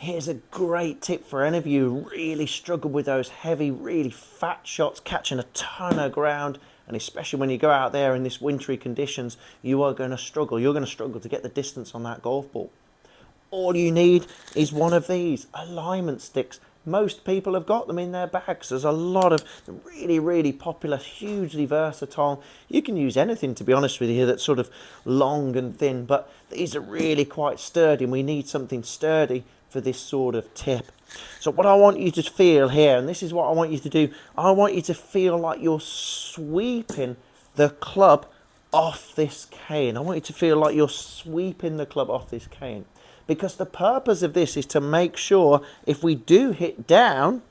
Here's a great tip for any of you who really struggle with those heavy, really fat shots, catching a ton of ground, and especially when you go out there in this wintry conditions, you are going to struggle. You're going to struggle to get the distance on that golf ball. All you need is one of these alignment sticks. Most people have got them in their bags. There's a lot of really, really popular, hugely versatile. You can use anything, to be honest with you, that's sort of long and thin, but these are really quite sturdy, and we need something sturdy for this sort of tip. So what I want you to feel here, and this is what I want you to do, I want you to feel like you're sweeping the club off this cane. I want you to feel like you're sweeping the club off this cane. Because the purpose of this is to make sure if we do hit down,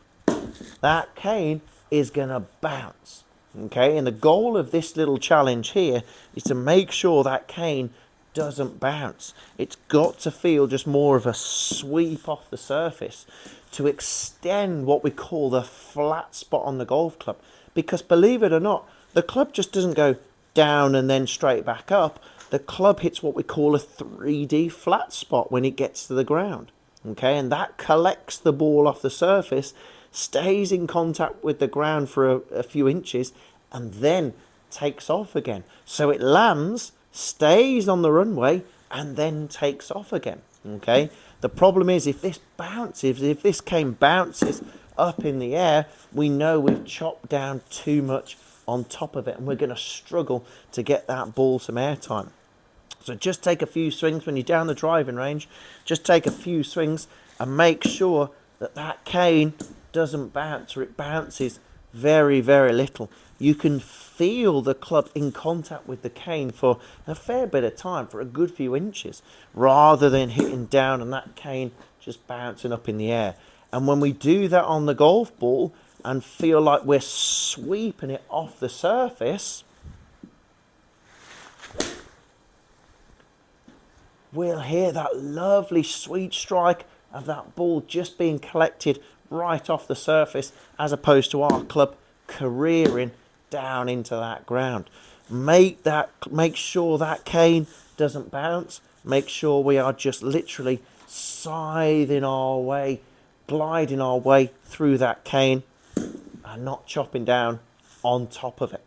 that cane is going to bounce. Okay, and the goal of this little challenge here is to make sure that cane doesn't bounce. It's got to feel just more of a sweep off the surface to extend what we call the flat spot on the golf club. Because believe it or not, the club just doesn't go down and then straight back up. The club hits what we call a 3D flat spot when it gets to the ground. Okay, and that collects the ball off the surface, stays in contact with the ground for a few inches, and then takes off again. So it lands, stays on the runway, and then takes off again. Okay, the problem is if this bounces, if this cane bounces up in the air, we know we've chopped down too much on top of it, and we're going to struggle to get that ball some airtime. So just take a few swings when you're down the driving range. Just take a few swings and make sure that that cane doesn't bounce, or it bounces very, very little. You can feel the club in contact with the cane for a fair bit of time, for a good few inches, rather than hitting down and that cane just bouncing up in the air. And when we do that on the golf ball and feel like we're sweeping it off the surface, we'll hear that lovely sweet strike of that ball just being collected right off the surface, as opposed to our club careering down into that ground. Make sure that cane doesn't bounce. Make sure we are just literally scything our way, gliding our way through that cane, and not chopping down on top of it.